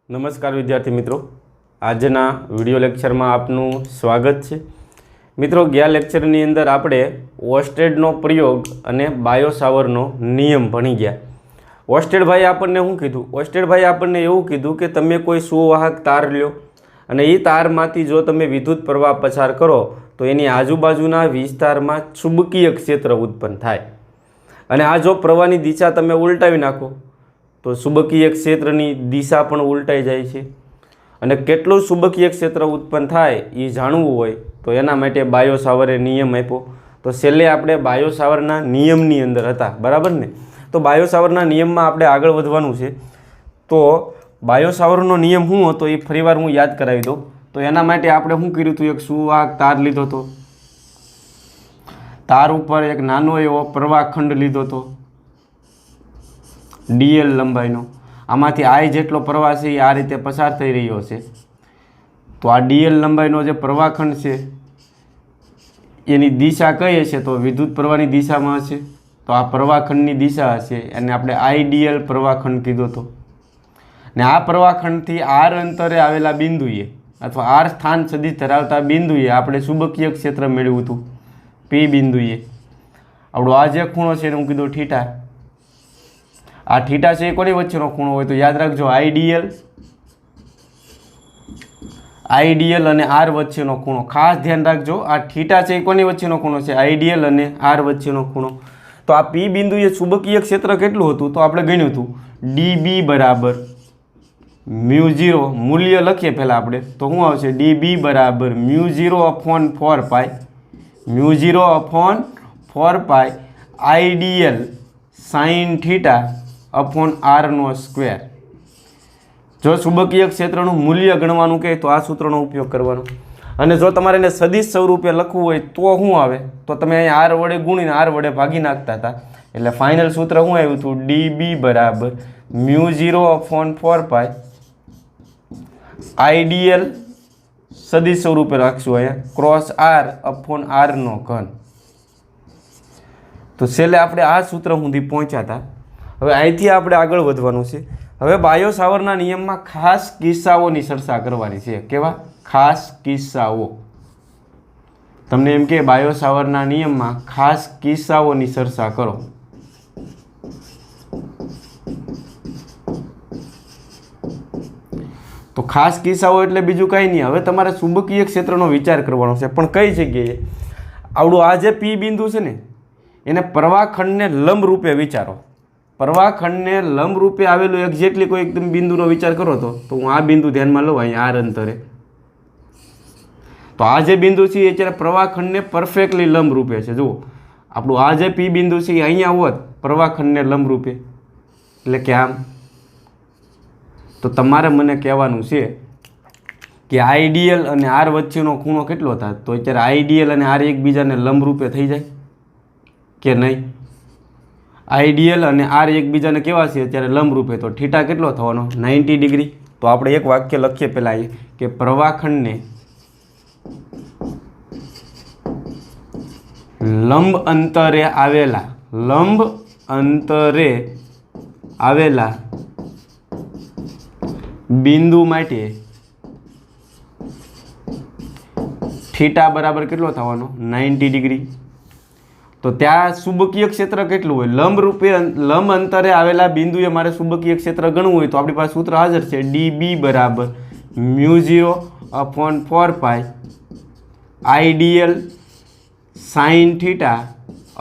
નમસ્કાર વિદ્યાર્થી મિત્રો, આજના વિડિયો લેક્ચરમાં આપનું સ્વાગત છે। મિત્રો, ગયા લેક્ચરની અંદર આપણે ઓસ્ટેડનો પ્રયોગ અને બાયો સાવરનો નિયમ ભણી ગયા। ઓસ્ટેડ ભાઈ આપણને શું કીધું? ઓસ્ટેડ ભાઈ આપણને એવું કીધું કે તમે કોઈ સુવાહક તાર લ્યો અને એ તારમાંથી જો તમે વિદ્યુત પ્રવાહ પસાર કરો તો એની આજુબાજુના વિસ્તારમાં ચુંબકીય ક્ષેત્ર ઉત્પન્ન થાય અને આ જો પ્રવાહની દિશા તમે ઉલટાવી નાખો તો ચુંબકીય ક્ષેત્રની દિશા પણ ઉલટાઈ જાય છે અને કેટલું ચુંબકીય ક્ષેત્ર ઉત્પન્ન થાય એ જાણવું હોય તો એના માટે બાયો સાવરે નિયમ આપ્યો। તો છેલ્લે આપણે બાયો સાવરના નિયમની અંદર હતા, બરાબર ને? તો બાયો સાવરના નિયમમાં આપણે આગળ વધવાનું છે। તો બાયો સાવરનો નિયમ શું હતો એ ફરીવાર હું યાદ કરાવી દઉં। તો એના માટે આપણે શું કર્યું હતું? એક સુવાહક તાર લીધો હતો, તાર ઉપર એક નાનો એવો પ્રવાહખંડ લીધો હતો ડીએલ લંબાઈનો। આમાંથી આઈ જેટલો પ્રવાહ છે એ આ રીતે પસાર થઈ રહ્યો છે। તો આ ડીએલ લંબાઈનો જે પ્રવાહખંડ છે એની દિશા કઈ હશે? તો વિદ્યુત પ્રવાહની દિશામાં હશે। તો આ પ્રવાહખંડની દિશા હશે અને આપણે આઈડીએલ પ્રવાહખંડ કીધો હતો। ને આ પ્રવાહખંડથી આર અંતરે આવેલા બિંદુએ અથવા આર સ્થાન સદિશ ધરાવતા બિંદુએ આપણે ચુંબકીય ક્ષેત્ર મેળવ્યું હતું પી બિંદુએ। આપણો આ જે ખૂણો છે એને હું કીધું થીટા। આ થીટા છે એ કોની વચ્ચેનો ખૂણો હોય? તો યાદ રાખજો, આઈડીએલ અને આર વચ્ચેનો ખૂણો। ખાસ ધ્યાન રાખજો, આ થીટા છે એ કોની વચ્ચેનો ખૂણો છે? આઈડીએલ અને આર વચ્ચેનો ખૂણો। તો આ પી બિંદુએ ચુંબકીય ક્ષેત્ર કેટલું હતું? તો આપણે ગણ્યું હતું ડીબી બરાબર μ0, મૂલ્ય લખીએ પહેલાં આપણે તો શું આવશે? ડીબી બરાબર μ0/4π μ0/4π આઈડીએલ સાઇન થીટા અપોન આરનો સ્ક્વેર। જો ચુંબકીય ક્ષેત્રનું મૂલ્ય ગણવાનું કહે તો આ સૂત્રનો ઉપયોગ કરવાનો અને જો તમારે એને સદિશ સ્વરૂપે લખવું હોય તો શું આવે? તો તમે અહીં આર વડે ગુણીને આર વડે ભાગી નાખતા હતા એટલે ફાઇનલ સૂત્ર શું આવ્યું હતું? ડીબી બરાબર μ0/4π આઈડીએલ સદિશ સ્વરૂપે રાખશું અહીંયા ક્રોસ આર અપોન આરનો ઘન। તો છેલ્લે આપણે આ સૂત્ર સુધી પહોંચ્યા હતા। હવે અહીંથી આપણે આગળ વધવાનું છે। હવે બાયો સાવરના નિયમમાં ખાસ કિસ્સાઓની ચર્ચા કરવાની છે। કેવા ખાસ કિસ્સાઓ? તમને એમ કે બાયો સાવરના નિયમમાં ખાસ કિસ્સાઓની ચર્ચા કરો। તો ખાસ કિસ્સાઓ એટલે બીજું કંઈ નહીં, હવે તમારે ચુંબકીય ક્ષેત્રનો વિચાર કરવાનો છે, પણ કઈ જગ્યાએ? આવડું આ જે પી બિંદુ છે ને એને પ્રવાહખંડને લંબ રૂપે વિચારો। પ્રવાહખંડને લંબ રૂપે આવેલું એક્ઝેક્ટલી કોઈ એકદમ બિંદુનો વિચાર કરો તો હું આ બિંદુ ધ્યાનમાં લઉં અહીં આર અંતરે। તો આ જે બિંદુ છે એ અત્યારે પ્રવાહખંડને પરફેક્ટલી લંબ રૂપે છે। જુઓ, આપણું આ જે પી બિંદુ છે એ અહીંયા હોત પ્રવાહખંડને લંબ રૂપે એટલે કે આમ। તો તમારે મને કહેવાનું છે કે આઈડીએલ અને આર વચ્ચેનો ખૂણો કેટલો થાય? તો અત્યારે આઈડીએલ અને આર એકબીજાને લંબ રૂપે થઈ જાય કે નહીં? આઈડીએલ અને આર એકબીજાને કેવા છે અત્યારે? લંબ રૂપે। તો થીટા કેટલો થવાનો? 90 ડિગ્રી। તો આપણે એક વાક્ય લખીએ પહેલાં અહીં કે પ્રવાહખંડને લંબ અંતરે આવેલા બિંદુ માટે થીટા બરાબર કેટલો થવાનો? 90 ડિગ્રી। તો ત્યાં ચુંબકીય ક્ષેત્ર કેટલું હોય? લંબ અંતરે આવેલા બિંદુએ મારે ચુંબકીય ક્ષેત્ર ગણવું હોય તો આપણી પાસે સૂત્ર હાજર છે ડીબી બરાબર μ0/4π આઈડીએલ સાઇન થીટા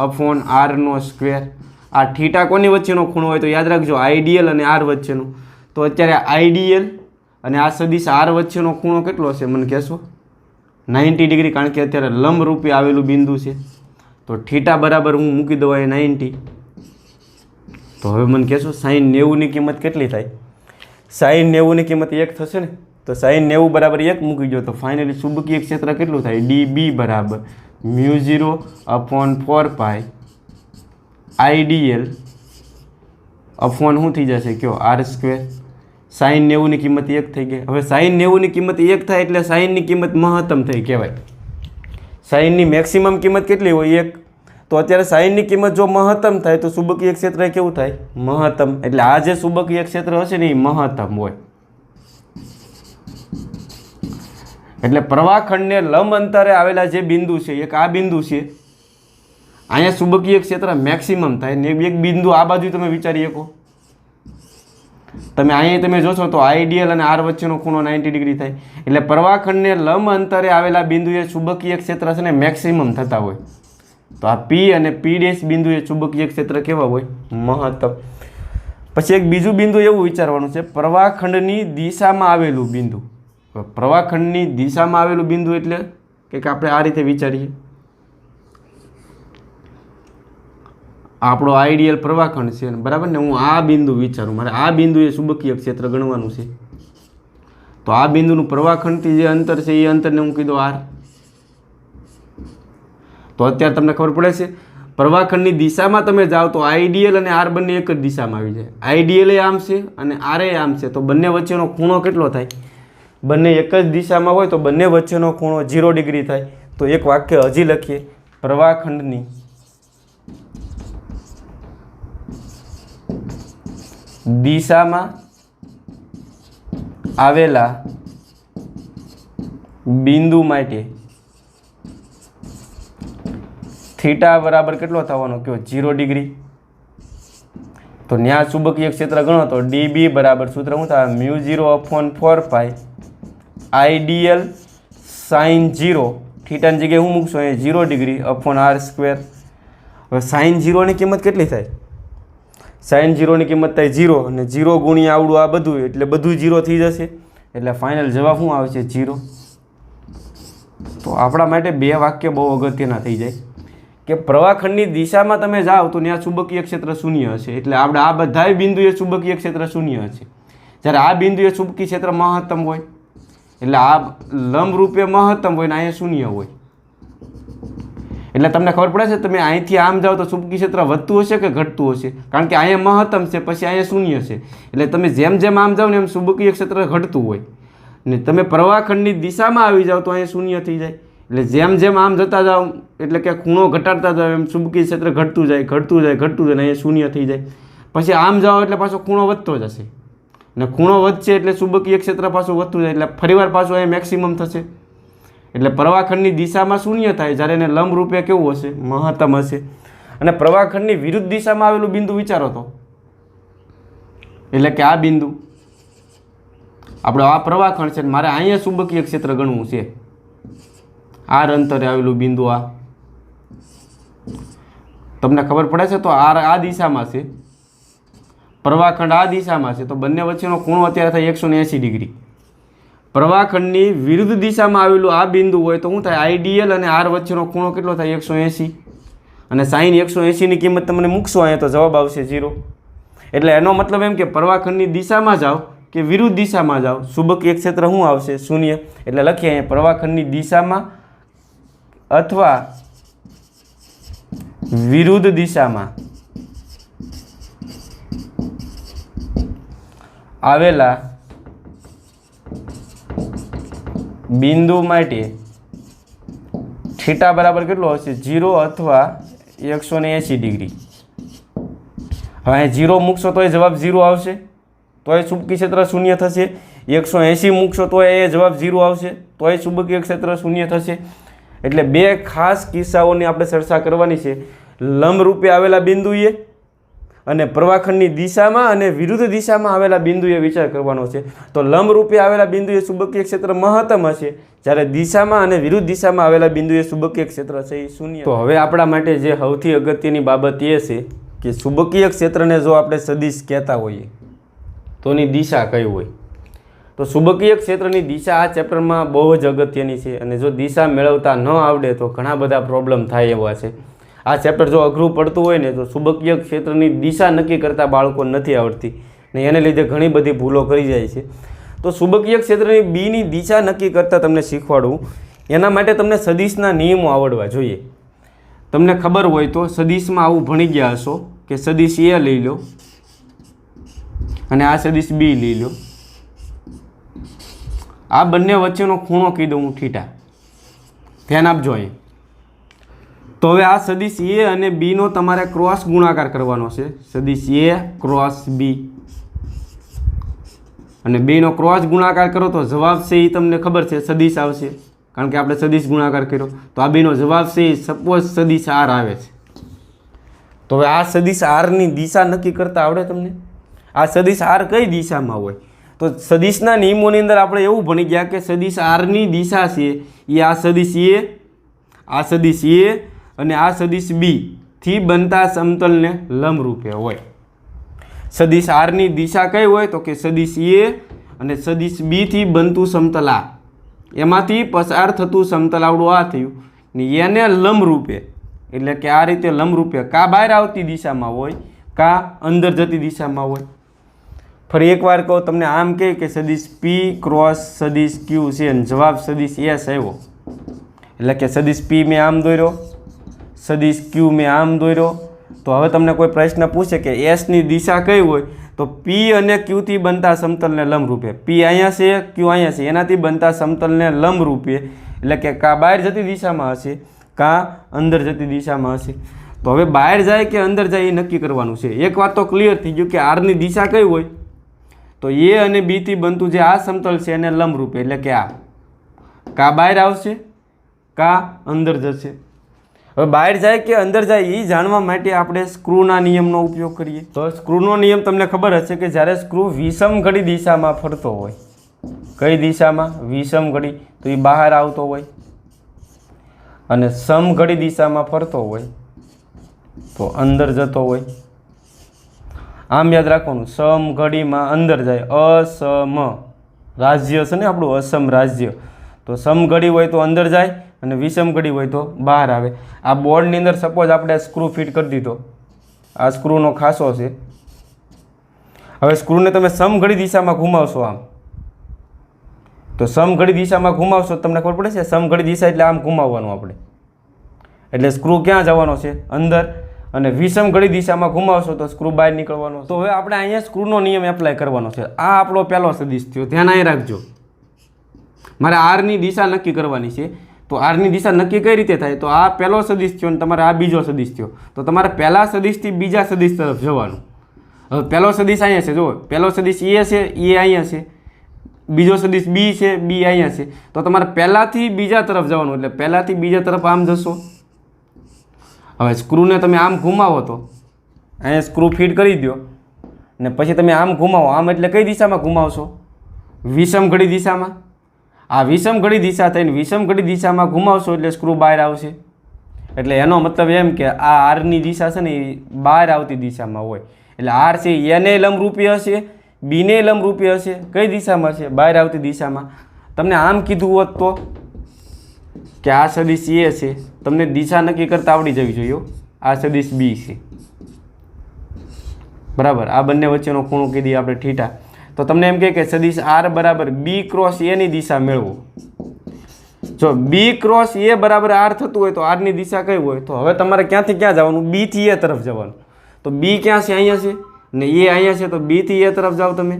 અપોન આરનો સ્ક્વેર। આ થીટા કોની વચ્ચેનો ખૂણો હોય? તો યાદ રાખજો, આઈડીએલ અને આર વચ્ચેનો। તો અત્યારે આઈડીએલ અને આ સદિશ આર વચ્ચેનો ખૂણો કેટલો હશે મને કહેશો? 90 ડિગ્રી, કારણ કે અત્યારે લંબ રૂપે આવેલું બિંદુ છે। તો થીટા બરાબર હું મૂકી દઉં અહીં 90। તો હવે મને કહેશો સાઈન 90ની કિંમત કેટલી થાય? સાઈન 90ની કિંમત 1 થશે ને? તો સાઈન 90 બરાબર 1 મૂકી દો તો ફાઇનલી ચુંબકીય ક્ષેત્ર કેટલું થાય? ડીબી બરાબર μ0/4π આઈડીએલ અપોન શું થઈ જશે કયો? R square. સાઈન 90ની કિંમત 1 થઈ ગઈ। હવે સાઈન 90ની કિંમત 1 થાય એટલે સાઈનની કિંમત મહત્તમ થઈ કહેવાય। સાઈનની મેક્સિમમ કિંમત કેટલી હોય? 1। તો અત્યારે સાઈનની કિંમત જો મહત્તમ થાય તો ચુંબકીય ક્ષેત્ર કેવું થાય? મહત્તમ। એટલે આ જે ચુંબકીય ક્ષેત્ર હશે ને એ મહત્તમ હોય। એટલે પ્રવાહખંડને લંબ અંતરે આવેલા જે બિંદુ છે, એક આ બિંદુ છે, અહીંયા ચુંબકીય ક્ષેત્ર મેક્સિમમ થાય ને એક બિંદુ આ બાજુ તમે વિચારી શકો. તમે અહીંયા તમે જોશો તો આઈડિયલ અને આર વચ્ચેનો ખૂણો 90 ડિગ્રી થાય. એટલે પ્રવાહખંડને લંબ અંતરે આવેલા બિંદુએ ચુંબકીય ક્ષેત્ર છે ને મેક્સિમમ થતા હોય. તો આ પી અને પી ડેશ બિંદુએ ચુંબકીય ક્ષેત્ર કેવા હોય? મહત્તમ. પછી એક બીજું બિંદુ એવું વિચારવાનું છે, પ્રવાહખંડની દિશામાં આવેલું બિંદુ. પ્રવાહખંડની દિશામાં આવેલું બિંદુ એટલે કે આપણે આ રીતે વિચારીએ, આપણો આઈડિયલ પ્રવાહખંડ છે બરાબર ને, હું આ બિંદુ વિચારું, મારે આ બિંદુએ ચુંબકીય ક્ષેત્ર ગણવાનું છે. તો આ બિંદુનું પ્રવાહખંડથી જે અંતર છે એ અંતરને હું કીધું આર. તો અત્યારે તમને ખબર પડે છે પ્રવાહખંડની દિશામાં તમે જાઓ તો આઈડિયલ અને આર બંને એક જ દિશામાં આવી જાય. આઈડિયલ એ આમ છે અને આર એ આમ છે, તો બંને વચ્ચેનો ખૂણો કેટલો થાય? બંને એક જ દિશામાં હોય તો બંને વચ્ચેનો ખૂણો 0 ડિગ્રી થાય. તો એક વાક્ય હજી લખીએ, પ્રવાહખંડની દિશામાં આવેલા બિંદુ માટે થીટા બરાબર કેટલો થવાનો કયો? 0 ડિગ્રી. તો ન્યા ચુંબકીય ક્ષેત્ર ગણો તો ડીબી બરાબર સૂત્ર શું થાય? μ0/4π આઈડિયલ સાઇન 0, થીટાની જગ્યાએ હું મૂકશું અહીંયા 0 ડિગ્રી અપોન આર સ્ક્વેર. હવે સાઇન 0 ની કિંમત કેટલી થાય? સાઇન 0 ની કિંમત થાય 0 અને 0 ગુણ્યા આવડું આ બધું એટલે બધું 0 થઈ જશે. એટલે ફાઇનલ જવાબ શું આવશે? 0. તો આપણા માટે બે વાક્ય બહુ અગત્યના થઈ જાય કે પ્રવાહખંડની દિશામાં તમે જાઓ તો ત્યાં ચુંબકીય ક્ષેત્ર શૂન્ય હશે. એટલે આપણે આ બધા બિંદુએ ચુંબકીય ક્ષેત્ર શૂન્ય હશે. જ્યારે આ બિંદુએ ચુંબકીય ક્ષેત્ર મહત્તમ હોય, એટલે આ લંબ રૂપે મહત્તમ હોય ને અહીંયા શૂન્ય હોય. એટલે તમને ખબર પડે છે તમે અહીંથી આમ જાઓ તો ચુંબકીય ક્ષેત્ર વધતું હશે કે ઘટતું હશે? કારણ કે અહીંયા મહત્તમ છે, પછી અહીંયા શૂન્ય છે. એટલે તમે જેમ જેમ આમ જાઓ ને એમ ચુંબકીય ક્ષેત્ર ઘટતું હોય ને તમે પ્રવાહખંડની દિશામાં આવી જાઓ તો અહીંયા શૂન્ય થઈ જાય. એટલે જેમ જેમ આમ જતા જાઓ એટલે કે ખૂણો ઘટાડતા જાઓ એમ ચુંબકીય ક્ષેત્ર ઘટતું જાય ઘટતું જાય ઘટતું જાય, અહીંયા શૂન્ય થઈ જાય. પછી આમ જાઓ એટલે પાછો ખૂણો વધતો જશે ને ખૂણો વધશે એટલે ચુંબકીય ક્ષેત્ર પાછું વધતું જાય એટલે ફરીવાર પાછું અહીંયા મેક્સિમમ થશે. એટલે પ્રવાહખંડની દિશામાં શૂન્ય થાય જ્યારે એને લંબ રૂપે કેવું હશે? મહત્તમ હશે. અને પ્રવાહખંડની વિરુદ્ધ દિશામાં આવેલું બિંદુ વિચારો તો, એટલે કે આ બિંદુ આપણો આ પ્રવાહખંડ છે, મારે અહીંયા ચુંબકીય ક્ષેત્ર ગણવું છે. આર અંતરે આવેલું બિંદુ આ તમને ખબર પડે છે. તો આર આ દિશામાં છે, પ્રવાહખંડ આ દિશામાં છે, તો બંને વચ્ચેનો ખૂણો અત્યારે થાય 180 ડિગ્રી. પ્રવાહખંડની વિરુદ્ધ દિશામાં આવેલું આ બિંદુ હોય તો શું થાય? આઈડિયલ અને આર વચ્ચેનો ખૂણો કેટલો થાય? 180. અને સાઈન 180 ની કિંમત તમને મૂકશો અહીંયા તો જવાબ આવશે 0. એટલે એનો મતલબ એમ કે પ્રવાહખંડની દિશામાં જાઓ કે વિરુદ્ધ દિશામાં જાઓ ચુંબકીય ક્ષેત્ર શું આવશે? શૂન્ય. એટલે લખીએ અહીંયા પ્રવાહખંડની દિશામાં અથવા વિરુદ્ધ દિશામાં આવેલા બિંદુ માટે થીટા બરાબર કેટલો હશે? 0 અથવા 180 ડિગ્રી. હવે 0 મૂકશો તો એ જવાબ 0 આવશે, તો એ ચુંબકીય ક્ષેત્ર શૂન્ય થશે. 180 મૂકશો તો એ જવાબ 0 આવશે, તો એ ચુંબકીય ક્ષેત્ર શૂન્ય થશે. એટલે બે ખાસ કિસ્સાઓની આપણે ચર્ચા કરવાની છે, લંબ રૂપે આવેલા બિંદુએ અને પ્રવાહખંડની દિશામાં અને વિરુદ્ધ દિશામાં આવેલા બિંદુએ વિચાર કરવાનો છે. તો લંબ રૂપે આવેલા બિંદુએ ચુંબકીય ક્ષેત્ર મહત્તમ હશે, જ્યારે દિશામાં અને વિરુદ્ધ દિશામાં આવેલા બિંદુએ ચુંબકીય ક્ષેત્ર છે એ શૂન્ય. તો હવે આપણા માટે જે સૌથી અગત્યની બાબત એ છે કે ચુંબકીય ક્ષેત્રને જો આપણે સદિશ કહેતા હોઈએ તો એની દિશા કઈ હોય? તો ચુંબકીય ક્ષેત્રની દિશા આ ચેપ્ટરમાં બહુ જ અગત્યની છે અને જો દિશા મેળવતા ન આવડે તો ઘણા બધા પ્રોબ્લેમ થાય એવા છે. આ ચેપ્ટર જો અઘરું પડતું હોય ને તો ચુંબકીય ક્ષેત્રની દિશા નક્કી કરતા બાળકો નથી આવડતી ને એને લીધે ઘણી બધી ભૂલો કરી જાય છે. તો ચુંબકીય ક્ષેત્રની બીની દિશા નક્કી કરતાં તમને શીખવાડવું, એના માટે તમને સદિશના નિયમો આવડવા જોઈએ. તમને ખબર હોય તો સદિશમાં આવું ભણી ગયા હશો કે સદિશ એ લઈ લો અને આ સદિશ બી લઈ લો, આ બંને વચ્ચેનો ખૂણો કીધું હું થીટા. ધ્યાન આપજો અહીં. તો હવે આ સદિશ એ અને બીનો તમારે ક્રોસ ગુણાકાર કરવાનો છે. સદિશ એ ક્રોસ બી અને બેનો ક્રોસ ગુણાકાર કરો તો જવાબ છે એ તમને ખબર છે સદિશ આવશે, કારણ કે આપણે સદિશ ગુણાકાર કર્યો. તો આ બેનો જવાબ છે એ સપોઝ સદિશ આર આવે છે. તો હવે આ સદિશ આરની દિશા નક્કી કરતા આવડે તમને? આ સદિશ આર કઈ દિશામાં હોય? તો સદિશના નિયમોની અંદર આપણે એવું ભણી ગયા કે સદિશ આરની દિશા છે એ આ સદિશ એ, આ સદિશ એ અને આ સદિશ બી થી બનતા સમતલને લંબરૂપે હોય. સદિશ આરની દિશા કઈ હોય? તો કે સદિશ એ અને સદિશ બી થી બનતું સમતલ આ, એમાંથી પસાર થતું સમતલ આવડું આ થયું ને એને લંબરૂપે, એટલે કે આ રીતે લંબરૂપે કા બહાર આવતી દિશામાં હોય કા અંદર જતી દિશામાં હોય. ફરી એકવાર કહો, તમને આમ કે સદિશ પી ક્રોસ સદિશ ક્યુ છે અને જવાબ સદિશ એસ આવ્યો, એટલે કે સદિશ પી મેં આમ દોર્યો, સદિશ ક્યુ મેં આમ દોર્યો. તો હવે તમને કોઈ પ્રશ્ન પૂછે કે એસની દિશા કઈ હોય? તો પી અને ક્યુથી બનતા સમતલને લંબરૂપે, પી અહીંયા છે, ક્યુ અહીંયા છે, એનાથી બનતા સમતલને લંબરૂપે, એટલે કે કા બહાર જતી દિશામાં હશે કા અંદર જતી દિશામાં હશે. તો હવે બહાર જાય કે અંદર જાય એ નક્કી કરવાનું છે. એક વાત તો ક્લિયર થઈ ગયું કે આરની દિશા કઈ હોય? તો એ અને બીથી બનતું જે આ સમતલ છે એને લંબરૂપે, એટલે કે આ કા બહાર આવશે કા અંદર જશે. હવે બહાર જાય કે અંદર જાય એ જાણવા માટે આપણે સ્ક્રૂના નિયમનો ઉપયોગ કરીએ. તો સ્ક્રૂનો નિયમ તમને ખબર હશે કે જ્યારે સ્ક્રૂ વિષમ ઘડી દિશામાં ફરતો હોય, કઈ દિશામાં? વિષમ ઘડી, તો એ બહાર આવતો હોય, અને સમઘડી દિશામાં ફરતો હોય તો અંદર જતો હોય. આમ યાદ રાખવાનું, સમઘડીમાં અંદર જાય, અસમ રાજ્ય છે ને આપણું, અસમ રાજ્ય. તો સમઘડી હોય તો અંદર જાય અને વિષમ ઘડી હોય તો બહાર આવે. આ બોર્ડની અંદર સપોઝ આપણે સ્ક્રૂ ફિટ કરી દીધો, આ સ્ક્રૂનો ખાસો છે. હવે સ્ક્રૂને તમે સમઘડી દિશામાં ઘુમાવશો આમ, તો સમઘડી દિશામાં ઘુમાવશો તમને ખબર પડે છે સમઘડી દિશા એટલે આમ ઘુમાવવાનું આપણે, એટલે સ્ક્રૂ ક્યાં જવાનો છે? અંદર. અને વિષમ ઘડી દિશામાં ઘુમાવશો તો સ્ક્રૂ બહાર નીકળવાનો. તો હવે આપણે અહીંયા સ્ક્રૂનો નિયમ એપ્લાય કરવાનો છે. આ આપણો પહેલો સદિશ થયો, ધ્યાન અહીં રાખજો. મારે આરની દિશા નક્કી કરવાની છે. તો આરની દિશા નક્કી કઈ રીતે થાય? તો આ પહેલો સદિશ થયો અને તમારે આ બીજો સદિશ થયો, તો તમારે પહેલા સદિશથી બીજા સદિશ તરફ જવાનું. હવે પહેલો સદિશ અહીંયા છે, જુઓ પહેલો સદિશ એ છે, એ અહીંયા છે, બીજો સદિશ બી છે, બી અહીંયા છે. તો તમારે પહેલાંથી બીજા તરફ જવાનું, એટલે પહેલાંથી બીજા તરફ આમ જશો. હવે સ્ક્રૂને તમે આમ ઘુમાવો તો અહીંયા સ્ક્રૂ ફિટ કરી દો ને પછી તમે આમ ઘુમાવો, આમ એટલે કઈ દિશામાં ઘુમાવશો? વિષમ ઘડી દિશામાં. આ વિષમ ઘડી દિશા થઈને વિષમ ઘડી દિશામાં ઘુમાવશો એટલે સ્ક્રૂ બહાર આવશે. એટલે એનો મતલબ એમ કે આ આરની દિશા છે ને એ બહાર આવતી દિશામાં હોય, એટલે આર છે એને લંબરૂપી હશે, બીને લંબરૂપી હશે. કઈ દિશામાં છે? બહાર આવતી દિશામાં. તમને આમ કીધું હોત તો કે આ સદિશ એ છે, તમને દિશા નક્કી કરતા આવડી જવી જોઈએ. આ સદિશ બી છે, બરાબર. આ બંને વચ્ચેનો ખૂણો કીધી આપણે થીટા. તો તમને એમ કહે કે સદિશ આર બરાબર બી ક્રોસ એની દિશા મેળવો. જો બી ક્રોસ એ બરાબર આર થતું હોય તો આરની દિશા કઈ હોય? તો હવે તમારે ક્યાંથી ક્યાં જવાનું? બી થી એ તરફ જવાનું. તો બી ક્યાં છે? અહીંયા છે ને એ અહીંયા છે, તો બી થી એ તરફ જાઓ તમે.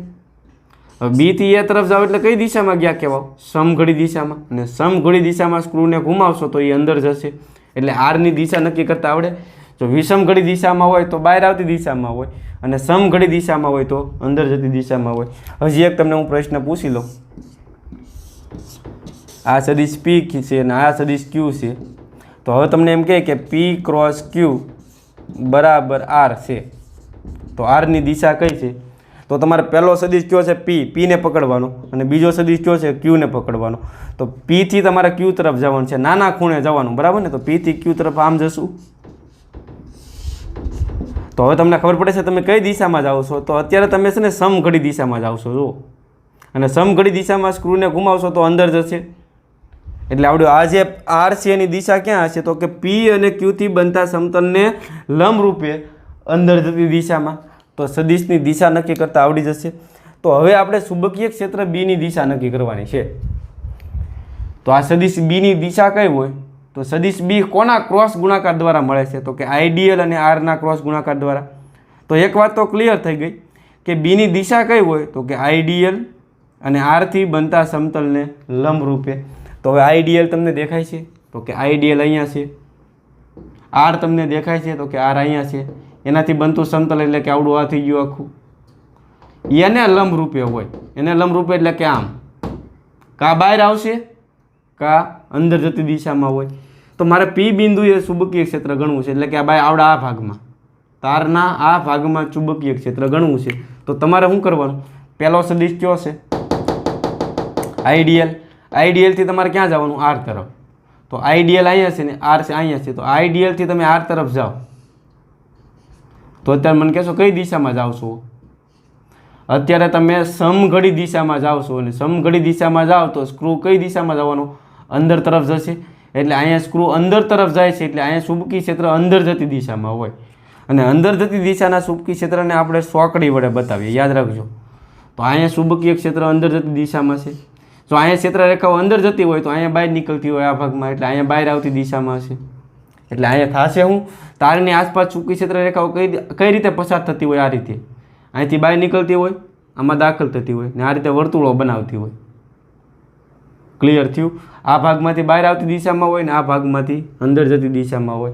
હવે બી થી એ તરફ જાઓ એટલે કઈ દિશામાં ગયા કહેવાય? સમઘડી દિશામાં. અને સમઘડી દિશામાં સ્ક્રૂને ઘુમાવશો તો એ અંદર જશે. એટલે આરની દિશા નક્કી કરતા આવડે. જો વિષમઘડી દિશામાં હોય તો બહાર આવતી દિશામાં હોય, અને સમઘડી દિશામાં હોય તો અંદર જતી દિશામાં હોય. હજી એક તમને હું પ્રશ્ન પૂછી લઉં. આ સદિશ પી છે અને આ સદિશ ક્યુ છે. તો હવે તમને એમ કહે કે પી ક્રોસ ક્યુ બરાબર આર છે. તો આરની દિશા કઈ છે? તો તમારે પહેલો સદિશ કયો છે? પી, પીને પકડવાનો, અને બીજો સદિશ કયો છે? ક્યુને પકડવાનો. તો પીથી તમારે ક્યુ તરફ જવાનું છે, નાના ખૂણે જવાનું, બરાબર ને? તો પીથી ક્યુ તરફ આમ જશું. તો હવે તમને ખબર પડે છે તમે કઈ દિશામાં જાઓ છો? તો અત્યારે તમે છે ને સમઘડી દિશામાં જાઓ છો, જુઓ. અને સમઘડી દિશામાં સ્ક્રૂને ઘુમાવશો તો અંદર જશે. એટલે આવડ્યું. આ જે આર છે એની દિશા ક્યાં હશે? તો કે પી અને ક્યુથી બનતા સમતલને લંબરૂપે અંદર જતી દિશામાં. તો સદિશની દિશા નક્કી કરતા આવડી જશે. તો હવે આપણે ચુંબકીય ક્ષેત્ર બીની દિશા નક્કી કરવાની છે. તો આ સદિશ બીની દિશા કઈ હોય? તો સદિશ બી કોના ક્રોસ ગુણાકાર દ્વારા મળે છે? તો કે આઈડિયલ અને આરના ક્રોસ ગુણાકાર દ્વારા. તો એક વાત તો ક્લિયર થઈ ગઈ કે બીની દિશા કઈ હોય? તો કે આઈડિયલ અને આરથી બનતા સમતલને લંબરૂપે. તો હવે આઈડિયલ તમને દેખાય છે? તો કે આઈડિયલ અહીંયા છે. આર તમને દેખાય છે? તો કે આર અહીંયા છે. એનાથી બનતું સમતલ એટલે કે આવડું આ થઈ ગયું આખું. એને લંબ રૂપે હોય, એને લંબ રૂપે એટલે કે આમ કા બહાર આવશે કા અંદર જતી દિશામાં હોય. તો મારે પી બિંદુએ ચુંબકીય ક્ષેત્ર ગણવું છે, એટલે કે આ આવડા આ ભાગમાં તારના આ ભાગમાં ચુંબકીય ક્ષેત્ર ગણવું છે. તો તમારે શું કરવાનું, પહેલો સદિશ કયો છે આઈડિયલ. આઈડિયલથી તમારે ક્યાં જવાનું, આર તરફ. તો આઈડિયલ અહીંયા છે ને આર છે અહીંયા છે. તો આઈડિયલથી તમે આર તરફ જાઓ તો અત્યારે મને કહેશો કઈ દિશામાં જાઓ છો, અત્યારે તમે સમઘડી દિશામાં જાઓ છો. અને સમઘડી દિશામાં જાઓ તો સ્ક્રૂ કઈ દિશામાં જવાનો, અંદર તરફ જશે. એટલે અહીંયા સ્ક્રૂ અંદર તરફ જાય છે એટલે અહીંયા ચુંબકીય ક્ષેત્ર અંદર જતી દિશામાં હોય. અને અંદર જતી દિશાના ચુંબકીય ક્ષેત્રને આપણે સોકડી વડે બતાવીએ, યાદ રાખજો. તો અહીંયા ચુંબકીય ક્ષેત્ર અંદર જતી દિશામાં છે. જો અહીંયા ક્ષેત્ર રેખાઓ અંદર જતી હોય તો અહીંયા બહાર નીકળતી હોય આ ભાગમાં, એટલે અહીંયા બહાર આવતી દિશામાં હશે. એટલે અહીંયા થશે હું, તારની આસપાસ ચુંબકીય ક્ષેત્ર રેખાઓ કઈ રીતે પસાર થતી હોય, આ રીતે અહીંથી બહાર નીકળતી હોય, આમાં દાખલ થતી હોય ને આ રીતે વર્તુળો બનાવતી હોય. ક્લિયર થયું? આ ભાગમાંથી બહાર આવતી દિશામાં હોય ને આ ભાગમાંથી અંદર જતી દિશામાં હોય.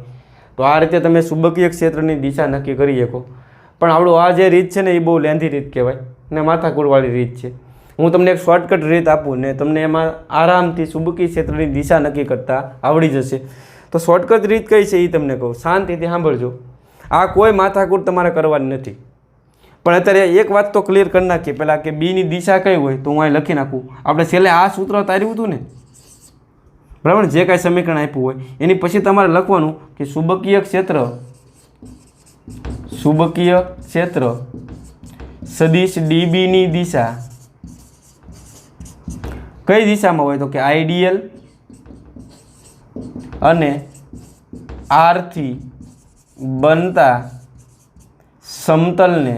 તો આ રીતે તમે ચુંબકીય ક્ષેત્રની દિશા નક્કી કરી શકો. પણ આપણું આ જે રીત છે ને એ બહુ લેન્ધી રીત કહેવાય ને માથાકૂટવાળી રીત છે. હું તમને એક શોર્ટકટ રીત આપું ને તમને એમાં આરામથી ચુંબકીય ક્ષેત્રની દિશા નક્કી કરતાં આવડી જશે. તો શોર્ટકટ રીત કઈ છે એ તમને કહું, શાંતિથી સાંભળજો. આ કોઈ માથાકૂટ તમારે કરવાની નથી. પણ અત્યારે એક વાત તો ક્લિયર કરી નાખીએ પહેલાં કે બીની દિશા કઈ હોય તો હું અહીં લખી નાખું. આપણે છેલ્લે આ સૂત્ર તાર્યું હતું ને, બરાબર, જે કાંઈ સમીકરણ આપ્યું હોય એની પછી તમારે લખવાનું કે ચુંબકીય ક્ષેત્ર સદિશ ડીબીની દિશા કઈ દિશામાં હોય તો કે આઈડિયલ અને આરથી બનતા સમતલને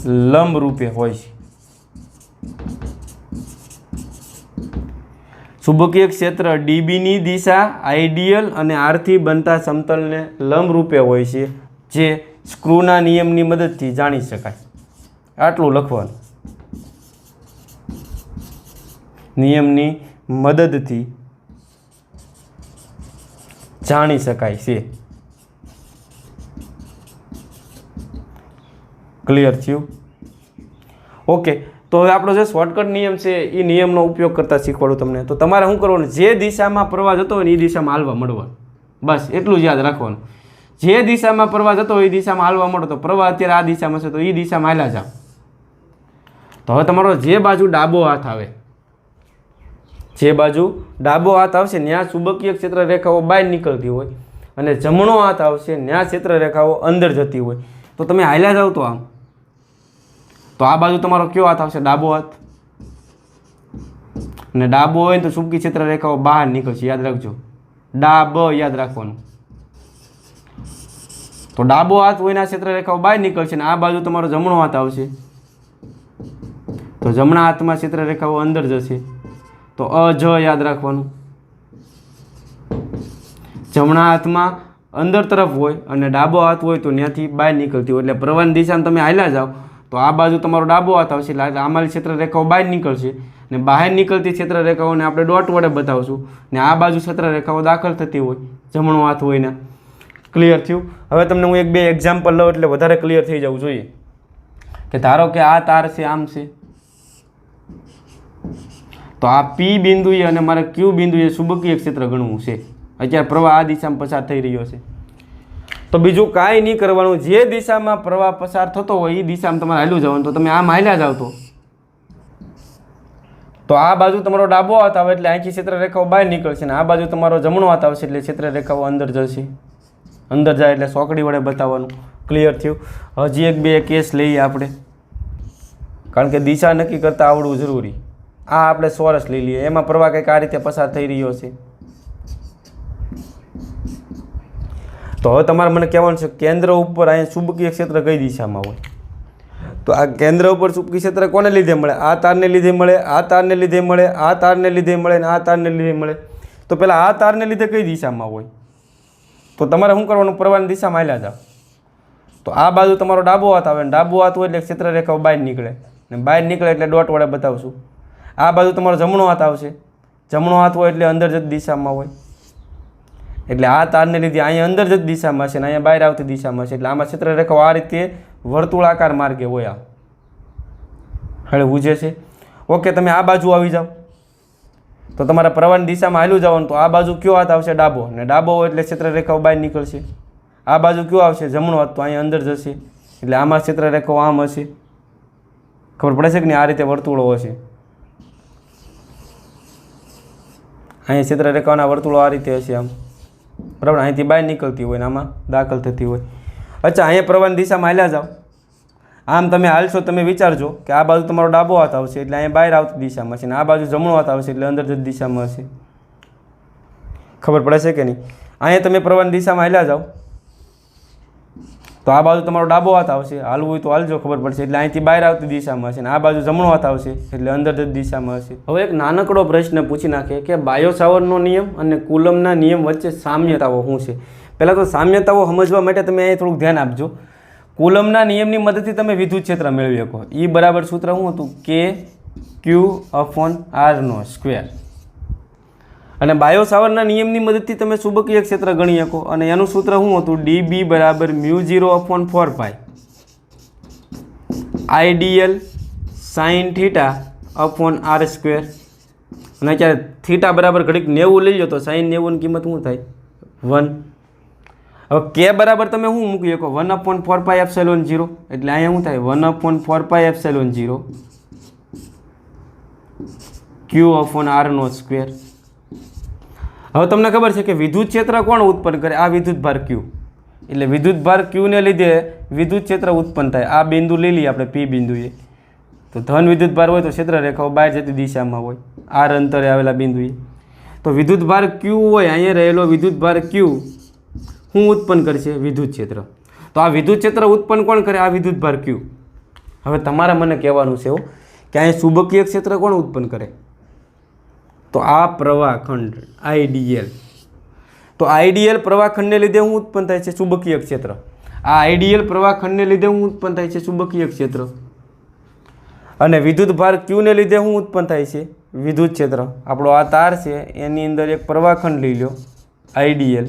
લંબ રૂપે હોય છે. ચુંબકીય ક્ષેત્ર ડીબીની દિશા આઈડિયલ અને આરથી બનતા સમતલને લંબ રૂપે હોય છે, જે સ્ક્રૂના નિયમની મદદથી જાણી શકાય. આટલું લખવાનું, નિયમની મદદથી જાણી શકાય છે. ક્લિયર થયું? ઓકે. તો હવે આપણો જે શોર્ટકટ નિયમ છે એ નિયમનો ઉપયોગ કરતા શીખવાડું તમને. તો તમારે શું કરવાનું, જે દિશામાં પ્રવાહ જતો હોય ને એ દિશામાં હાલવા મળવાનું, બસ એટલું જ યાદ રાખવાનું. જે દિશામાં પ્રવાહ જતો હોય એ દિશામાં હાલવા મળો. તો પ્રવાહ અત્યારે આ દિશામાં છે તો એ દિશામાં હાલ્યા જાઓ. તો હવે તમારો જે બાજુ ડાબો હાથ આવે, જે બાજુ ડાબો હાથ આવશે ત્યાં ચુંબકીય ક્ષેત્ર રેખાઓ બહાર નીકળતી હોય અને જમણો હાથ આવશે ત્યાં ક્ષેત્ર રેખાઓ અંદર જતી હોય. તો તમે હાલ્યા જાઓ તો આમ, તો આ બાજુ તમારો કયો હાથ આવશે, ડાબો હાથ. અને ડાબો હોય ને તો ચુંબકીય ક્ષેત્ર રેખાઓ બહાર નીકળશે, યાદ રાખજો. ડાબ યાદ રાખવાનું. તો ડાબો હાથ હોય ને આ ક્ષેત્ર રેખાઓ બહાર નીકળશે ને આ બાજુ તમારો જમણો હાથ આવશે તો જમણા હાથમાં ક્ષેત્ર રેખાઓ અંદર જશે. તો અજ યાદ રાખવાનું. જમણા હાથમાં અંદર તરફ હોય અને ડાબો હાથ હોય તો ત્યાંથી બહાર નીકળતી હોય. એટલે પ્રવાહની દિશામાં તમે હાલ્યા જાઓ તો આ બાજુ તમારો ડાબો હાથ આવશે એટલે આમાં ક્ષેત્ર રેખાઓ બહાર નીકળશે ને બહાર નીકળતી ક્ષેત્ર રેખાઓને આપણે ડોટ વડે બતાવશું ને આ બાજુ ક્ષેત્ર રેખાઓ દાખલ થતી હોય જમણો હાથ હોય ને. ક્લિયર થયું? હવે તમને હું એક બે એક્ઝામ્પલ લઉં એટલે વધારે ક્લિયર થઈ જવું જોઈએ. કે ધારો કે આ તાર છે, આમ છે, તો આ પી બિંદુએ અને મારે ક્યુ બિંદુએ ચુંબકીય ક્ષેત્ર ગણવું છે. અત્યારે પ્રવાહ આ દિશામાં પસાર થઈ રહ્યો છે. તો બીજું કાંઈ નહીં કરવાનું, જે દિશામાં પ્રવાહ પસાર થતો હોય એ દિશામાં તમારે હાલ્યું જવાનું. તો તમે આમ હાલ્યા જાવ તો આ બાજુ તમારો ડાબો હાથ આવે એટલે અહીંથી ક્ષેત્ર રેખાઓ બહાર નીકળશે ને આ બાજુ તમારો જમણો હાથ આવશે એટલે ક્ષેત્ર રેખાઓ અંદર જશે. અંદર જાય એટલે સોકડી વડે બતાવવાનું. ક્લિયર થયું? હજી એક બે કેસ લઈએ આપણે, કારણ કે દિશા નક્કી કરતાં આવડવું જરૂરી. આ આપણે ચોરસ લઈ લઈએ, એમાં પ્રવાહ કંઈક આ રીતે પસાર થઈ રહ્યો છે. તો હવે તમારે મને કહેવાનું છે કેન્દ્ર ઉપર અહીંયા ચુંબકીય ક્ષેત્ર કઈ દિશામાં હોય. તો આ કેન્દ્ર ઉપર ચુંબકીય ક્ષેત્ર કોને લીધે મળે? આ તારને લીધે મળે, આ તારને લીધે મળે, આ તારને લીધે મળે ને આ તારને લીધે મળે. તો પહેલાં આ તારને લીધે કઈ દિશામાં હોય? તો તમારે શું કરવાનું, પ્રવાહની દિશામાં હાલ્યા જાઓ. તો આ બાજુ તમારો ડાબો હાથ આવે ને ડાબો હાથ હોય એટલે ક્ષેત્ર રેખાઓ બહાર નીકળે ને બહાર નીકળે એટલે ડોટ વડે બતાવશું. આ બાજુ તમારો જમણો હાથ આવશે, જમણો હાથ હોય એટલે અંદર જતી દિશામાં હોય એટલે આ તારને લીધે અહીંયા અંદર જતી દિશામાં છે ને અહીંયા બહાર આવતી દિશામાં છે એટલે આમાં ક્ષેત્ર રેખાઓ આ રીતે વર્તુળાકાર માર્ગે હોય હવે ઉજે છે। ઓકે, તમે આ બાજુ આવી જાઓ તો તમારા પ્રવાહની દિશામાં હાલ્યું જવાનું, તો આ બાજુ કયો હાથ આવશે? ડાબો, ને ડાબો હોય એટલે ક્ષેત્રરેખાઓ બહાર નીકળશે। આ બાજુ કયો આવશે? જમણો હાથ, તો અહીંયા અંદર જશે, એટલે આમાં ક્ષેત્રરેખાઓ આમ હશે। ખબર પડે છે કે નહીં? આ રીતે વર્તુળો હશે, અહીંયા ક્ષેત્રરેખાઓના વર્તુળો આ રીતે હશે આમ, બરાબર, અહીંથી બહાર નીકળતી હોય ને આમાં દાખલ થતી હોય। અચ્છા, અહીંયા પ્રવાહની દિશામાં હાલ્યા જાઓ, આમ તમે હાલશો, તમે વિચારજો કે આ બાજુ તમારો ડાબો હાથ આવશે એટલે અહીંયા બહાર આવતી દિશામાં છે, ને આ બાજુ જમણો હાથ આવશે એટલે અંદર જતી દિશામાં હશે। ખબર પડે છે કે નહીં? અહીંયા તમે પ્રવાહની દિશામાં હાલ્યા જાઓ તો આ બાજુ તમારો ડાબો હાથ આવશે, હાલવું હોય તો હાલજો, ખબર પડશે, એટલે અહીંથી બહાર આવતી દિશામાં હશે, ને આ બાજુ જમણો હાથ આવશે એટલે અંદર જતી દિશામાં હશે। હવે એક નાનકડો પ્રશ્ન પૂછી નાખે કે બાયો-સાવર્ટનો નિયમ અને કુલમ્બના નિયમ વચ્ચે સામ્યતાઓ શું છે? પહેલાં તો સામ્યતાઓ સમજવા માટે તમે અહીં થોડુંક ધ્યાન આપજો। કુલમ્બના નિયમની મદદથી તમે વિદ્યુત ક્ષેત્ર મેળવી શકો। એ બરાબર સૂત્ર શું હતું? Q/R²। અને બાયો-સાવર્ટના નિયમની મદદથી તમે ચુંબકીય ક્ષેત્ર ગણી શકો, અને એનું સૂત્ર શું હતું? dB = μ0/4π IDL sin θ/r²। અને અત્યારે થીટા બરાબર ઘડીક 90 લઈ લો તો sin 90 ની કિંમત શું થાય? 1। હવે k બરાબર તમે શું મૂકી શકો? 1/4πε0, એટલે અહીંયા શું થાય? 1/4πε0 Q/R²। હવે તમને ખબર છે કે વિદ્યુત ક્ષેત્ર કોણ ઉત્પન્ન કરે? આ વિદ્યુતભાર Q, એટલે વિદ્યુતભાર Q ને લીધે વિદ્યુત ક્ષેત્ર ઉત્પન્ન થાય। આ બિંદુ લઈ લઈએ આપણે P બિંદુએ, તો ધન વિદ્યુતભાર હોય તો ક્ષેત્રરેખાઓ બહાર જતી દિશામાં હોય, R અંતરે આવેલા બિંદુએ। તો વિદ્યુતભાર Q હોય, અહીંયા રહેલો વિદ્યુતભાર Q શું ઉત્પન્ન કરશે? વિદ્યુત ક્ષેત્ર। તો આ વિદ્યુત ક્ષેત્ર ઉત્પન્ન કોણ કરે? આ વિદ્યુતભાર Q। હવે તમારે મને કહેવાનું છે કે અહીંયા ચુંબકીય ક્ષેત્ર કોણ ઉત્પન્ન કરે? તો આ પ્રવાહખંડ IDL। તો IDL પ્રવાહખંડને લીધે શું ઉત્પન્ન થાય છે? ચુંબકીય ક્ષેત્ર। આ IDL પ્રવાહખંડને લીધે શું ઉત્પન્ન થાય છે? ચુંબકીય ક્ષેત્ર। અને વિદ્યુતભાર Q ને લીધે શું ઉત્પન્ન થાય છે? વિદ્યુત ક્ષેત્ર। આપણો આ તાર છે, એની અંદર એક પ્રવાહખંડ લઈ લો IDL,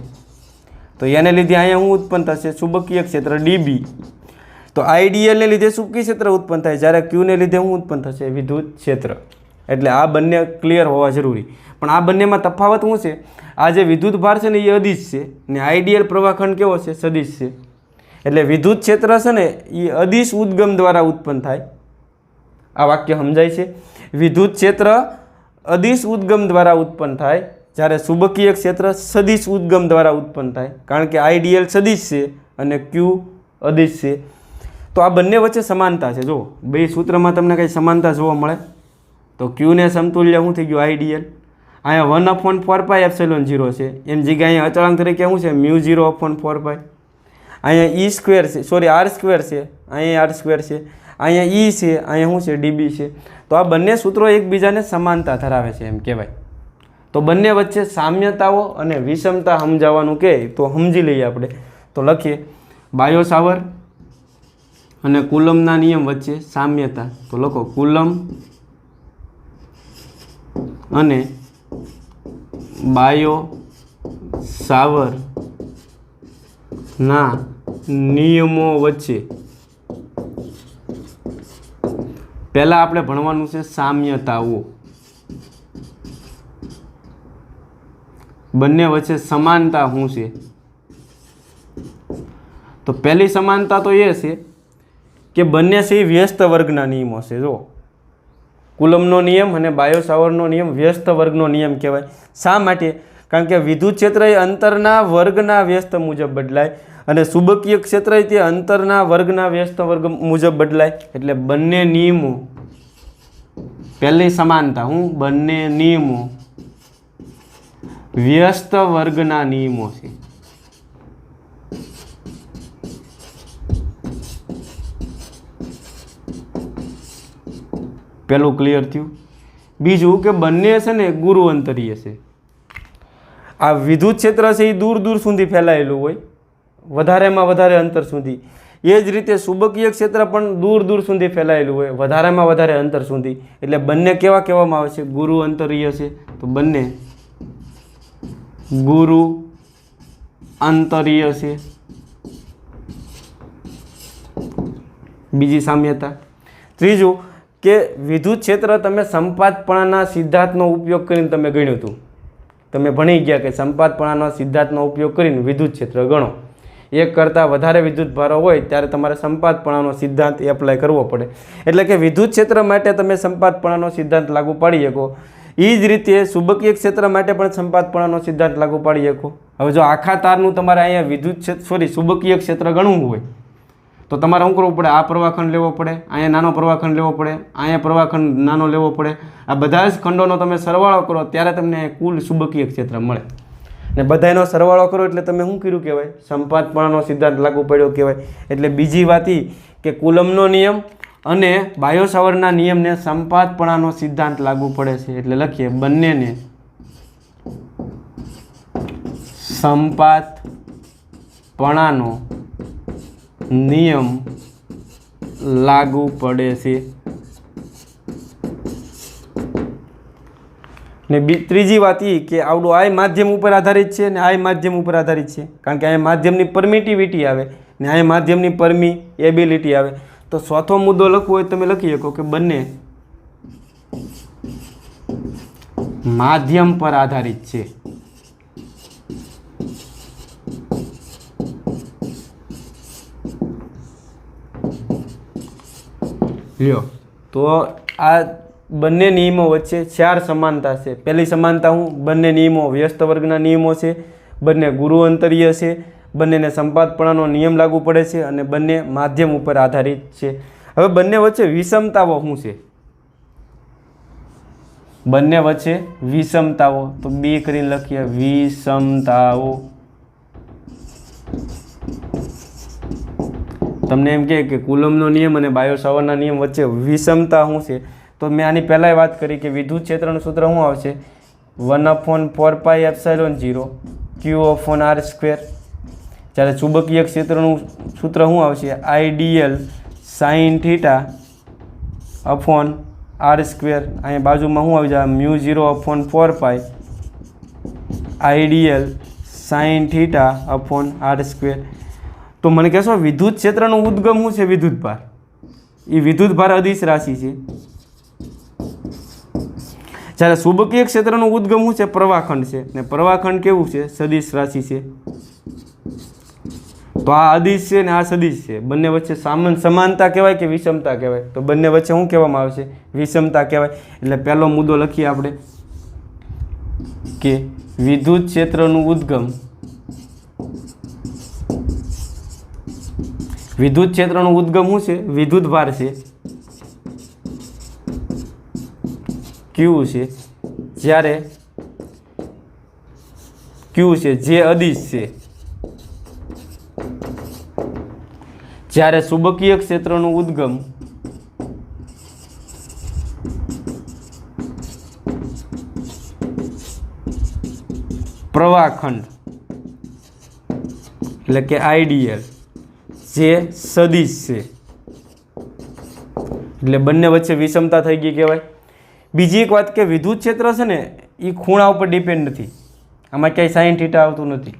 તો એને લીધે અહીંયા શું ઉત્પન્ન થશે? ચુંબકીય ક્ષેત્ર dB। તો IDL ને લીધે ચુંબકીય ક્ષેત્ર ઉત્પન્ન થાય, જ્યારે Q ને લીધે શું ઉત્પન્ન થશે? વિદ્યુત ક્ષેત્ર। એટલે આ બંને ક્લિયર હોવા જરૂરી। પણ આ બંનેમાં તફાવત શું છે? આ જે વિદ્યુતભાર છે ને એ અદિશ છે, ને IDL પ્રવાહખંડ કેવો છે? સદિશ છે। એટલે વિદ્યુત ક્ષેત્ર છે ને એ અદિશ ઉદ્ગમ દ્વારા ઉત્પન્ન થાય। આ વાક્ય સમજાય છે? વિદ્યુત ક્ષેત્ર અદિશ ઉદ્ગમ દ્વારા ઉત્પન્ન થાય, જ્યારે ચુંબકીય ક્ષેત્ર સદિશ ઉદ્ગમ દ્વારા ઉત્પન્ન થાય, કારણ કે IDL સદિશ છે અને Q અદિશ છે। તો આ બંને વચ્ચે સમાનતા છે। જો બે સૂત્રમાં તમને કંઈ સમાનતા જોવા મળે તો Q ને સમતુલ્ય શું થઈ ગયું? IDL। અહીંયા 1/4πε0 છે, એમ જગ્યાએ અહીંયા અચળાંક તરીકે શું છે? μ0/4π। અહીંયા E² છે, સોરી R² છે, અહીંયા R² છે, અહીંયા E છે, અહીંયા શું છે? dB છે। તો આ બંને સૂત્રો એકબીજાને સમાનતા ધરાવે છે એમ કહેવાય। તો બંને વચ્ચે સામ્યતાઓ અને વિષમતા સમજાવવાનું કહે તો સમજી લઈએ આપણે। તો લખીએ બાયો-સાવર્ટ અને કુલમ્બના નિયમ વચ્ચે સામ્યતા। તો લખો કુલમ્બ અને બાયો-સાવર્ટના નિયમો વચ્ચે પહેલાં આપણે ભણવાનું છે સામ્યતાઓ। બંને વચ્ચે સમાનતા શું છે? તો પહેલી સમાનતા તો એ છે કે બંને છે વ્યસ્ત વર્ગના નિયમો છે। જો કુલમ્બનો નિયમ અને બાયો-સાવર્ટનો નિયમ વ્યસ્ત વર્ગનો નિયમ કહેવાય। શા માટે? કારણ કે વિદ્યુત ક્ષેત્ર એ અંતરના વર્ગના વ્યસ્ત મુજબ બદલાય, અને ચુંબકીય ક્ષેત્ર તે અંતરના વર્ગના વ્યસ્ત વર્ગ મુજબ બદલાય। એટલે બંને નિયમો, પહેલી સમાનતા હું, બંને નિયમો વ્યસ્ત વર્ગના નિયમો છે। પહેલું ક્લિયર થયું। બીજું કે બંને છે ને ગુરુ અંતરીય છે। આ વિદ્યુત ક્ષેત્ર છે એ દૂર દૂર સુધી ફેલાયેલું હોય, વધારેમાં વધારે અંતર સુધી। એ જ રીતે ચુંબકીય ક્ષેત્ર પણ દૂર દૂર સુધી ફેલાયેલું હોય, વધારેમાં વધારે અંતર સુધી। એટલે બંને કેવા કહેવામાં આવે છે? ગુરુ અંતરીય છે। તો બંને ગુરુ અંતરીય છે। બીજી સામ્યતા। ત્રીજું કે વિદ્યુત ક્ષેત્ર તમે સંપાતપણાના સિદ્ધાંતનો ઉપયોગ કરીને તમે ગણ્યું હતું, તમે ભણી ગયા કે સંપાતપણાના સિદ્ધાંતનો ઉપયોગ કરીને વિદ્યુત ક્ષેત્ર ગણો, એક કરતાં વધારે વિદ્યુત ભારો હોય ત્યારે તમારે સંપાતપણાનો સિદ્ધાંત એપ્લાય કરવો પડે, એટલે કે વિદ્યુત ક્ષેત્ર માટે તમે સંપાતપણાનો સિદ્ધાંત લાગુ પાડી શકો। એ જ રીતે ચુંબકીય ક્ષેત્ર માટે પણ સંપાતપણાનો સિદ્ધાંત લાગુ પાડી શકો। હવે જો આખા તારનું તમારે અહીંયા વિદ્યુત ક્ષેત્ર ચુંબકીય ક્ષેત્ર ગણવું હોય તો તમારે શું કરવું પડે? આ પ્રવાહખંડ લેવો પડે, અહીંયા નાનો પ્રવાહખંડ લેવો પડે, અહીંયા પ્રવાહખંડ નાનો લેવો પડે, આ બધા જ ખંડોનો તમે સરવાળો કરો ત્યારે તમને કુલ ચુંબકીય ક્ષેત્ર મળે, ને બધાનો સરવાળો કરો એટલે તમે શું કર્યું કહેવાય? સંપાતપણાનો સિદ્ધાંત લાગુ પડ્યો કહેવાય। એટલે બીજી વાત એ કે કુલમનો નિયમ અને બાયો સાવરના નિયમને સંપાતપણાનો સિદ્ધાંત લાગુ પડે છે, એટલે લખીએ બંનેને સંપાતપણાનો નિયમ લાગુ પડે છે। ને ત્રીજી વાત એ કે આવડું આ માધ્યમ ઉપર આધારિત છે ને આ માધ્યમ ઉપર આધારિત છે, કારણ કે આ માધ્યમની પરમિટિવિટી આવે ને આ માધ્યમની પરમિએબિલિટી આવે। તો ચોથો મુદ્દો લખવો હોય તમે લખી શકો કે બંને માધ્યમ પર આધારિત છે। લ્યો તો આ બંને નિયમો વચ્ચે 4 સમાનતા છે। પહેલી સમાનતા હું બંને નિયમો વ્યસ્ત વર્ગના નિયમો છે, બંને ગુરુઅંતરીય છે, બંનેને સંપાતપણાનો નિયમ લાગુ પડે છે અને બંને માધ્યમ ઉપર આધારિત છે। હવે બંને વચ્ચે વિષમતાઓ શું છે? બંને વચ્ચે વિષમતાઓ તો 2 કરીને લખીએ વિષમતાઓ। તમને એમ કે કુલમનો નિયમ અને બાયો સાવરના નિયમ વચ્ચે વિષમતા શું છે? તો મેં આની પહેલાં વાત કરી કે વિદ્યુત ક્ષેત્રનું સૂત્ર શું આવશે? 1/4πε0 Q/r²। જ્યારે ચુંબકીય ક્ષેત્રનું સૂત્ર શું આવશે? I dl sine theta upon r²। અહીંયા બાજુમાં શું આવી જાય? μ0/4π IDL sine theta upon r²। તો મને કહેશો વિદ્યુત ક્ષેત્રનો ઉદ્ગમ શું છે? વિદ્યુતભાર। એ વિદ્યુતભાર અદિશ રાશિ છે। જ્યારે ચુંબકીય ક્ષેત્રનો ઉદ્ગમ શું છે? પ્રવાહખંડ છે, ને પ્રવાહખંડ કેવું છે? સદિશ રાશિ છે। તો આ અદિશ છે ને આ સદિશ છે, બંને વચ્ચે સમાનતા કહેવાય કે વિષમતા કહેવાય? તો બંને વચ્ચે શું કહેવામાં આવશે? વિષમતા કહેવાય। એટલે પહેલો મુદ્દો લખીએ આપણે કે વિદ્યુત ક્ષેત્રનું ઉદ્ગમ, વિદ્યુત ક્ષેત્રનું ઉદ્ગમ શું છે? વિદ્યુતભાર છે Q છે, જ્યારે Q છે જે અદિશ છે, જ્યારે ચુંબકીય ક્ષેત્રનું ઉદ્ગમ પ્રવાહખંડ એટલે કે આઈડીએલ જે સદિશ છે, એટલે બંને વચ્ચે વિષમતા થઈ ગઈ કહેવાય। બીજી એક વાત કે વિદ્યુત ક્ષેત્ર છે ને એ ખૂણા ઉપર ડિપેન્ડ નથી, આમાં ક્યાંય સાઇન થીટા આવતું નથી।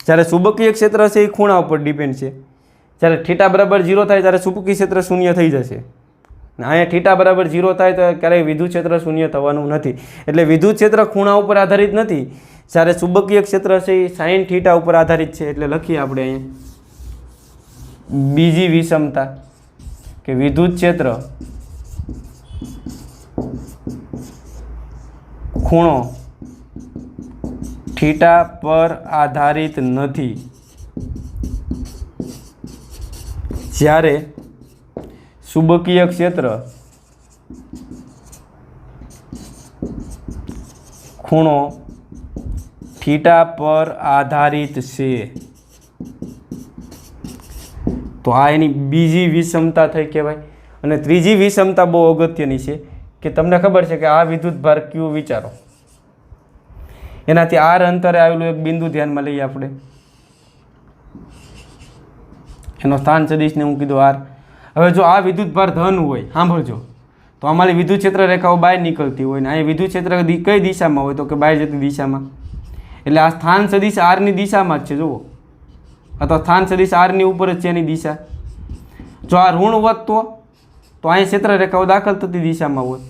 જ્યારે ચુંબકીય ક્ષેત્ર છે એ ખૂણા ઉપર ડિપેન્ડ છે, જ્યારે થીટા બરાબર 0 થાય ત્યારે ચુંબકીય ક્ષેત્ર શૂન્ય થઈ જશે, અને અહીંયા થીટા બરાબર 0 થાય તો ક્યારેય વિદ્યુત ક્ષેત્ર શૂન્ય થવાનું નથી। એટલે વિદ્યુત ક્ષેત્ર ખૂણા ઉપર આધારિત નથી, જ્યારે ચુંબકીય ક્ષેત્ર છે એ સાઇન થીટા ઉપર આધારિત છે। એટલે લખીએ આપણે અહીંયા બીજી વિષમતા કે વિદ્યુત ક્ષેત્ર ખૂણો થીટા પર આધારિત નથી, જ્યારે ચુંબકીય ક્ષેત્ર ખૂણો થીટા પર આધારિત છે। તો આ એની બીજી વિષમતા થઈ કહેવાય। અને ત્રીજી વિષમતા બહુ અગત્યની છે કે તમને ખબર છે કે આ વિદ્યુતભાર Q વિચારો, એનાથી r અંતરે આવેલું એક બિંદુ ધ્યાનમાં લઈએ આપણે, એનો સ્થાન સદિશને હું કીધું r। હવે જો આ વિદ્યુતભાર ધન હોય, સાંભળજો, તો અમારી વિદ્યુત ક્ષેત્ર રેખાઓ બહાર નીકળતી હોય ને અહીં વિદ્યુત ક્ષેત્ર કઈ દિશામાં હોય? તો કે બહાર જતી દિશામાં। એટલે આ સ્થાન સદિશ r ની દિશામાં જ છે, જુઓ, અથવા સ્થાન સદિશ r ની ઉપર જ છે એની દિશા। જો આ ઋણ હોત તો અહીં ક્ષેત્રરેખાઓ દાખલ થતી દિશામાં હોય.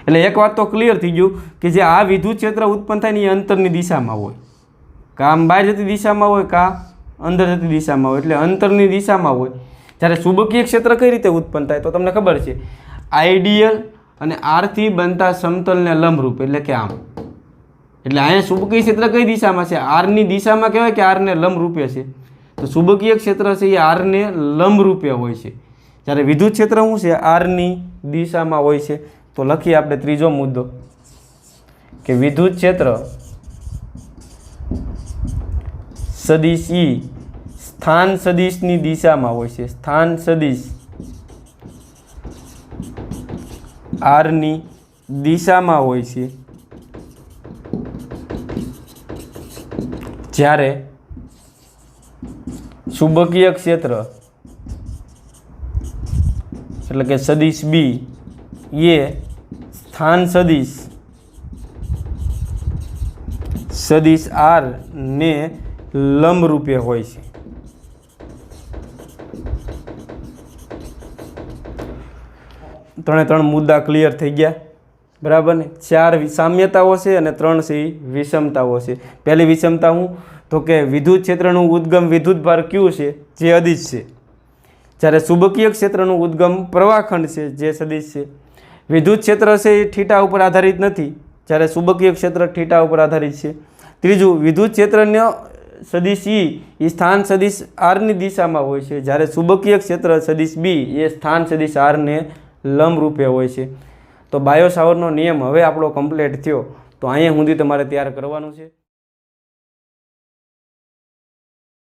એટલે એક વાત તો ક્લિયર થઈ ગયું કે જે આ વિદ્યુત ક્ષેત્ર ઉત્પન્ન થાય ને એ અંતરની દિશામાં હોય, કાં આમ બહાર જતી દિશામાં હોય કાં અંદર જતી દિશામાં હોય, એટલે અંતરની દિશામાં હોય. જ્યારે ચુંબકીય ક્ષેત્ર કઈ રીતે ઉત્પન્ન થાય તો તમને ખબર છે, આઈડિયલ અને આરથી બનતા સમતલને લંબરૂપ, એટલે કે આમ. એટલે અહીંયા ચુંબકીય ક્ષેત્ર કઈ દિશામાં છે? આરની દિશામાં કહેવાય કે આરને લંબરૂપે છે. તો ચુંબકીય ક્ષેત્ર છે એ આરને લંબરૂપે હોય છે. જ્યારે વિદ્યુત ક્ષેત્ર શું છે? આરની દિશામાં હોય છે. તો લખીએ આપણે ત્રીજો મુદ્દો કે વિદ્યુત ક્ષેત્ર સદિશ ઈ સ્થાન સદિશની દિશામાં હોય છે. સ્થાન સદિશ આરની દિશામાં હોય છે. જ્યારે ચુંબકીય ક્ષેત્ર એટલે કે સદિશ બી એ સ્થાન સદિશ આર ને લંબરૂપે હોય છે. ત્રણે ત્રણ મુદ્દા ક્લિયર થઈ ગયા, બરાબર ને? 4 સામ્યતાઓ છે અને 3 છે વિષમતાઓ છે. પહેલી વિષમતા હું તો કે વિદ્યુત ક્ષેત્રનું ઉદ્ગમ વિદ્યુતભાર ક્યુ છે જે અદિશ છે, જ્યારે ચુંબકીય ક્ષેત્રનું ઉદ્ગમ પ્રવાહખંડ છે જે સદિશ છે. વિદ્યુત ક્ષેત્ર છે એ થીટા ઉપર આધારિત નથી, જ્યારે ચુંબકીય ક્ષેત્ર થીટા ઉપર આધારિત છે. ત્રીજું, વિદ્યુત ક્ષેત્રનો સદિશ એ સ્થાન સદિશ આરની દિશામાં હોય છે, જ્યારે ચુંબકીય ક્ષેત્ર સદિશ બી એ સ્થાન સદિશ આરને લંબરૂપે હોય છે. તો બાયો સાવરનો નિયમ હવે આપણો કમ્પ્લીટ થયો. તો અહીંયા સુધી તમારે તૈયાર કરવાનું છે.